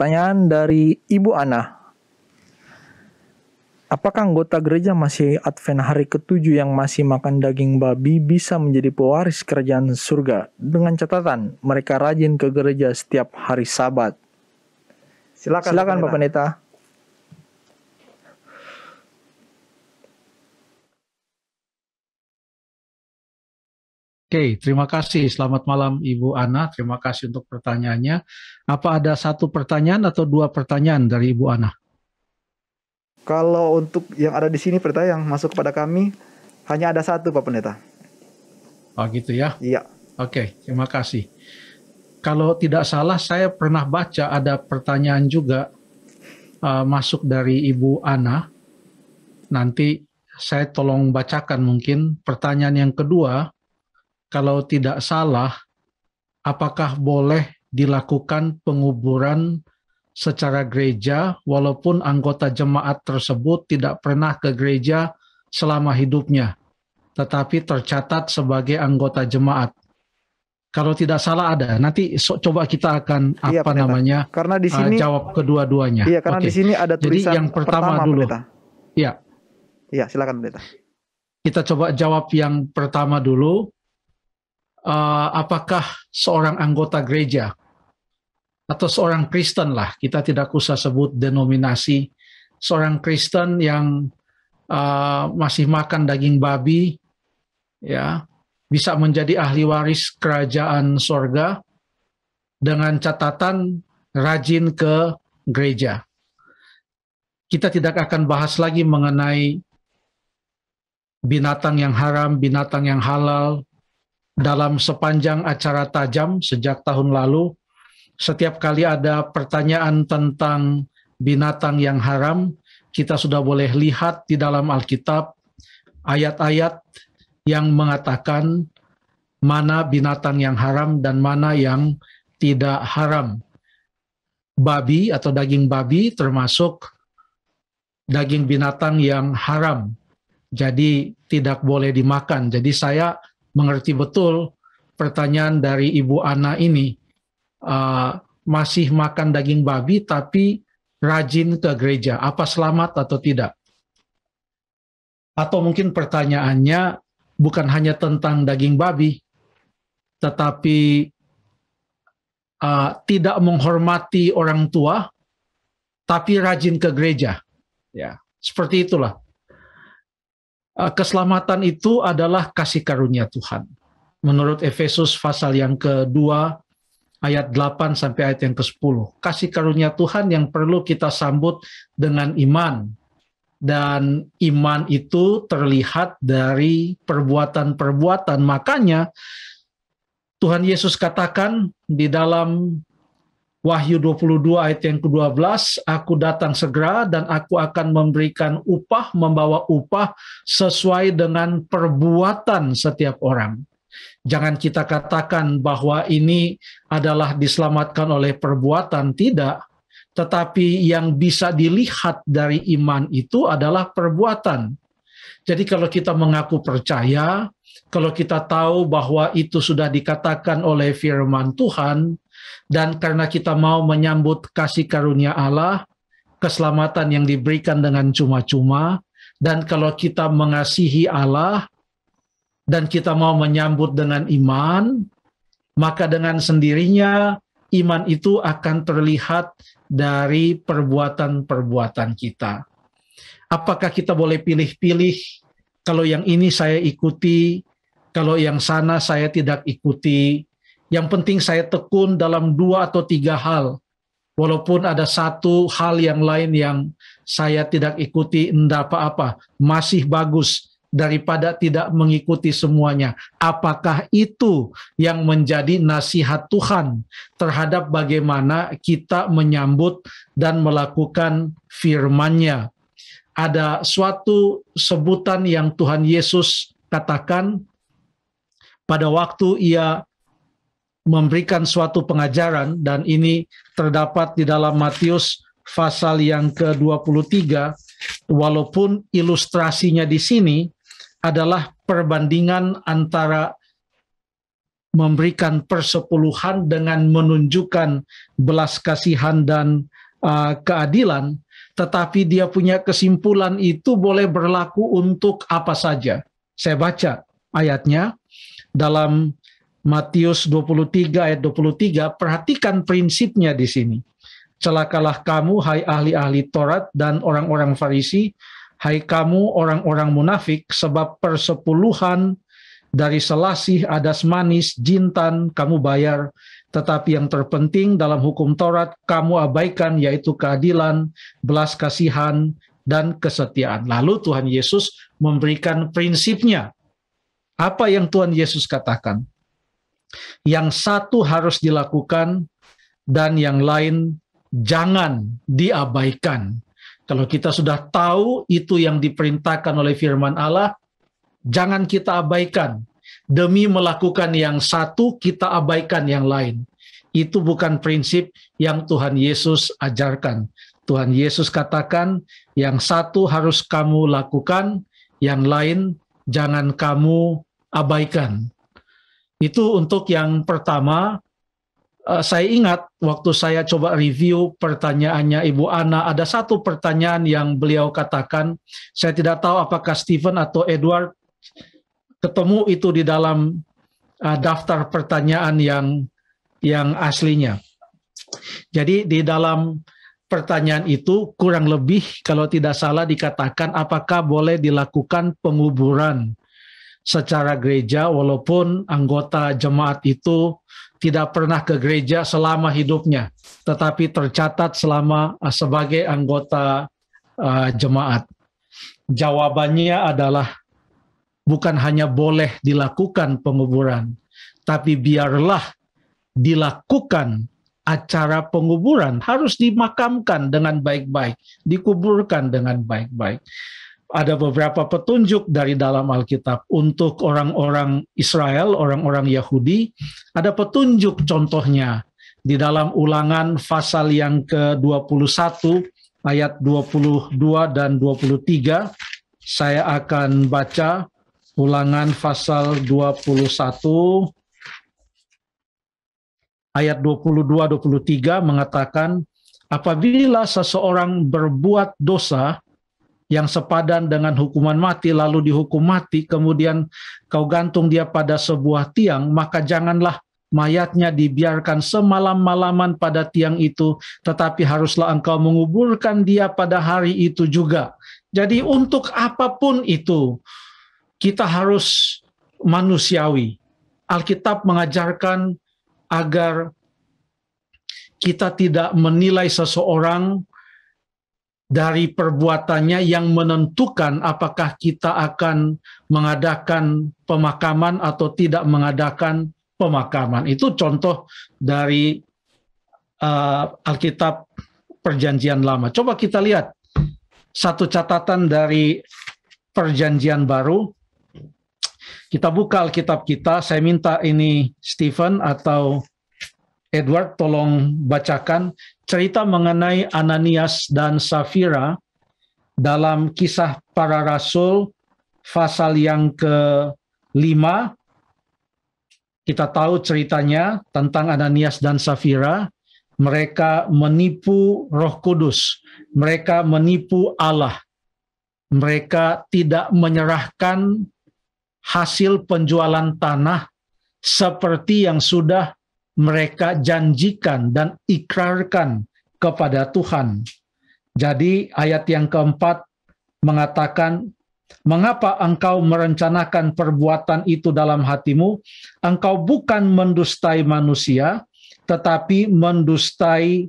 Pertanyaan dari Ibu Ana. Apakah anggota gereja masih Advent hari ke-7 yang masih makan daging babi bisa menjadi pewaris kerajaan surga? Dengan catatan, mereka rajin ke gereja setiap hari Sabat. Silakan Pak Pendeta. Oke, terima kasih. Selamat malam Ibu Ana. Terima kasih untuk pertanyaannya. Apa ada satu pertanyaan atau dua pertanyaan dari Ibu Ana? Kalau untuk yang ada di sini pertanyaan yang masuk kepada kami hanya ada satu Pak Pendeta. Oh gitu ya? Iya. Oke, terima kasih. Kalau tidak salah saya pernah baca ada pertanyaan juga masuk dari Ibu Ana. Nanti saya tolong bacakan mungkin pertanyaan yang kedua. Kalau tidak salah, apakah boleh dilakukan penguburan secara gereja walaupun anggota jemaat tersebut tidak pernah ke gereja selama hidupnya, tetapi tercatat sebagai anggota jemaat? Kalau tidak salah ada. Nanti coba kita akan karena di sini jawab kedua-duanya. Iya, karena di sini ada tulisan. Jadi yang pertama dulu. Iya. Iya, silakan Pendeta. Kita coba jawab yang pertama dulu. Apakah seorang anggota gereja atau seorang Kristen lah, kita tidak usah sebut denominasi, seorang Kristen yang masih makan daging babi, ya, bisa menjadi ahli waris kerajaan sorga dengan catatan rajin ke gereja. Kita tidak akan bahas lagi mengenai binatang yang haram, binatang yang halal. Dalam sepanjang acara tajam sejak tahun lalu, setiap kali ada pertanyaan tentang binatang yang haram, kita sudah boleh lihat di dalam Alkitab ayat-ayat yang mengatakan mana binatang yang haram dan mana yang tidak haram. Babi atau daging babi termasuk daging binatang yang haram, jadi tidak boleh dimakan. Jadi saya mengerti betul pertanyaan dari Ibu Ana ini, masih makan daging babi tapi rajin ke gereja, apa selamat atau tidak? Atau mungkin pertanyaannya bukan hanya tentang daging babi, tetapi tidak menghormati orang tua, tapi rajin ke gereja. Ya, seperti itulah. Keselamatan itu adalah kasih karunia Tuhan. Menurut Efesus pasal yang kedua, ayat 8 sampai ayat yang ke-10. Kasih karunia Tuhan yang perlu kita sambut dengan iman. Dan iman itu terlihat dari perbuatan-perbuatan. Makanya Tuhan Yesus katakan di dalam Wahyu 22 ayat yang ke-12, aku datang segera dan aku akan memberikan upah, membawa upah sesuai dengan perbuatan setiap orang. Jangan kita katakan bahwa ini adalah diselamatkan oleh perbuatan, tidak. Tetapi yang bisa dilihat dari iman itu adalah perbuatan. Jadi kalau kita mengaku percaya, kalau kita tahu bahwa itu sudah dikatakan oleh firman Tuhan, dan karena kita mau menyambut kasih karunia Allah, keselamatan yang diberikan dengan cuma-cuma, dan kalau kita mengasihi Allah, dan kita mau menyambut dengan iman, maka dengan sendirinya iman itu akan terlihat dari perbuatan-perbuatan kita. Apakah kita boleh pilih-pilih, kalau yang ini saya ikuti, kalau yang sana saya tidak ikuti? Yang penting saya tekun dalam 2 atau 3 hal. Walaupun ada satu hal yang lain yang saya tidak ikuti, enggak apa-apa. Masih bagus daripada tidak mengikuti semuanya. Apakah itu yang menjadi nasihat Tuhan terhadap bagaimana kita menyambut dan melakukan firman-Nya? Ada suatu sebutan yang Tuhan Yesus katakan pada waktu Ia memberikan suatu pengajaran, dan ini terdapat di dalam Matius pasal yang ke-23, walaupun ilustrasinya di sini adalah perbandingan antara memberikan persepuluhan dengan menunjukkan belas kasihan dan keadilan, tetapi dia punya kesimpulan itu boleh berlaku untuk apa saja. Saya baca ayatnya dalam Matius 23 ayat 23, perhatikan prinsipnya di sini. Celakalah kamu, hai ahli-ahli Taurat dan orang-orang Farisi, hai kamu orang-orang munafik, sebab persepuluhan dari selasih, adas manis, jintan kamu bayar, tetapi yang terpenting dalam hukum Taurat kamu abaikan, yaitu keadilan, belas kasihan, dan kesetiaan. Lalu Tuhan Yesus memberikan prinsipnya. Apa yang Tuhan Yesus katakan? Yang satu harus dilakukan dan yang lain jangan diabaikan. Kalau kita sudah tahu itu yang diperintahkan oleh firman Allah, jangan kita abaikan. Demi melakukan yang satu, kita abaikan yang lain. Itu bukan prinsip yang Tuhan Yesus ajarkan. Tuhan Yesus katakan, yang satu harus kamu lakukan, yang lain jangan kamu abaikan. Itu untuk yang pertama. Saya ingat waktu saya coba review pertanyaannya Ibu Ana, ada satu pertanyaan yang beliau katakan, saya tidak tahu apakah Stephen atau Edward ketemu itu di dalam daftar pertanyaan yang aslinya. Jadi di dalam pertanyaan itu kurang lebih kalau tidak salah dikatakan apakah boleh dilakukan penguburan secara gereja walaupun anggota jemaat itu tidak pernah ke gereja selama hidupnya, tetapi tercatat selama sebagai anggota jemaat. Jawabannya adalah bukan hanya boleh dilakukan penguburan, tapi biarlah dilakukan acara penguburan, harus dimakamkan dengan baik-baik, dikuburkan dengan baik-baik. Ada beberapa petunjuk dari dalam Alkitab untuk orang-orang Israel, orang-orang Yahudi. Ada petunjuk contohnya di dalam Ulangan pasal yang ke-21 ayat 22 dan 23. Saya akan baca Ulangan pasal 21 ayat 22-23 mengatakan, apabila seseorang berbuat dosa yang sepadan dengan hukuman mati, lalu dihukum mati, kemudian kau gantung dia pada sebuah tiang, maka janganlah mayatnya dibiarkan semalam-malaman pada tiang itu, tetapi haruslah engkau menguburkan dia pada hari itu juga. Jadi untuk apapun itu, kita harus manusiawi. Alkitab mengajarkan agar kita tidak menilai seseorang dari perbuatannya yang menentukan apakah kita akan mengadakan pemakaman atau tidak mengadakan pemakaman. Itu contoh dari Alkitab Perjanjian Lama. Coba kita lihat satu catatan dari Perjanjian Baru. Kita buka Alkitab kita. Saya minta ini Stephen atau Edward tolong bacakan cerita mengenai Ananias dan Safira dalam Kisah Para Rasul pasal yang ke-5. Kita tahu ceritanya tentang Ananias dan Safira. Mereka menipu Roh Kudus. Mereka menipu Allah. Mereka tidak menyerahkan hasil penjualan tanah seperti yang sudah mereka janjikan dan ikrarkan kepada Tuhan. Jadi ayat yang keempat mengatakan, mengapa engkau merencanakan perbuatan itu dalam hatimu? Engkau bukan mendustai manusia, tetapi mendustai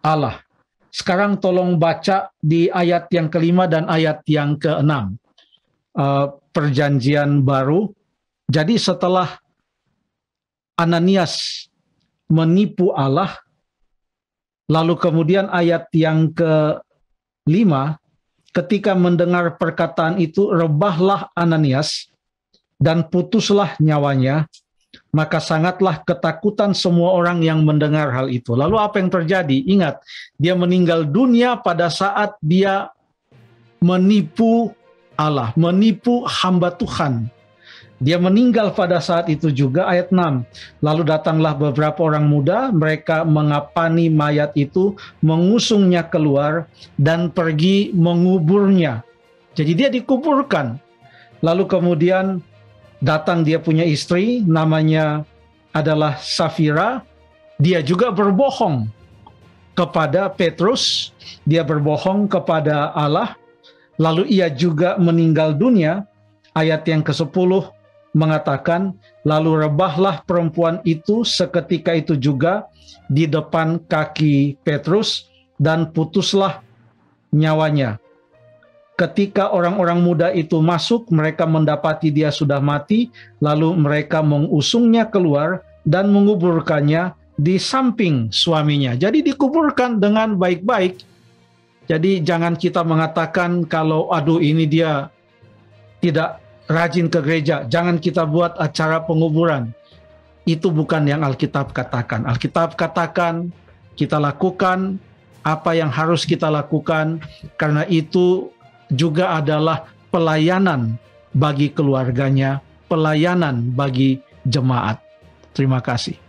Allah. Sekarang tolong baca di ayat yang kelima dan ayat yang keenam. Perjanjian Baru. Jadi setelah Ananias menipu Allah, lalu kemudian ayat yang ke-5, ketika mendengar perkataan itu, rebahlah Ananias dan putuslah nyawanya, maka sangatlah ketakutan semua orang yang mendengar hal itu. Lalu apa yang terjadi? Ingat, dia meninggal dunia pada saat dia menipu Allah, menipu hamba Tuhan. Dia meninggal pada saat itu juga, ayat 6. Lalu datanglah beberapa orang muda, mereka mengapani mayat itu, mengusungnya keluar, dan pergi menguburnya. Jadi dia dikuburkan. Lalu kemudian datang dia punya istri, namanya adalah Safira. Dia juga berbohong kepada Petrus, dia berbohong kepada Allah, lalu ia juga meninggal dunia. Ayat yang ke-10 mengatakan, lalu rebahlah perempuan itu seketika itu juga di depan kaki Petrus, dan putuslah nyawanya. Ketika orang-orang muda itu masuk, mereka mendapati dia sudah mati, lalu mereka mengusungnya keluar dan menguburkannya di samping suaminya. Jadi dikuburkan dengan baik-baik. Jadi jangan kita mengatakan kalau aduh ini dia tidak rajin ke gereja, jangan kita buat acara penguburan. Itu bukan yang Alkitab katakan. Alkitab katakan kita lakukan apa yang harus kita lakukan, karena itu juga adalah pelayanan bagi keluarganya, pelayanan bagi jemaat. Terima kasih.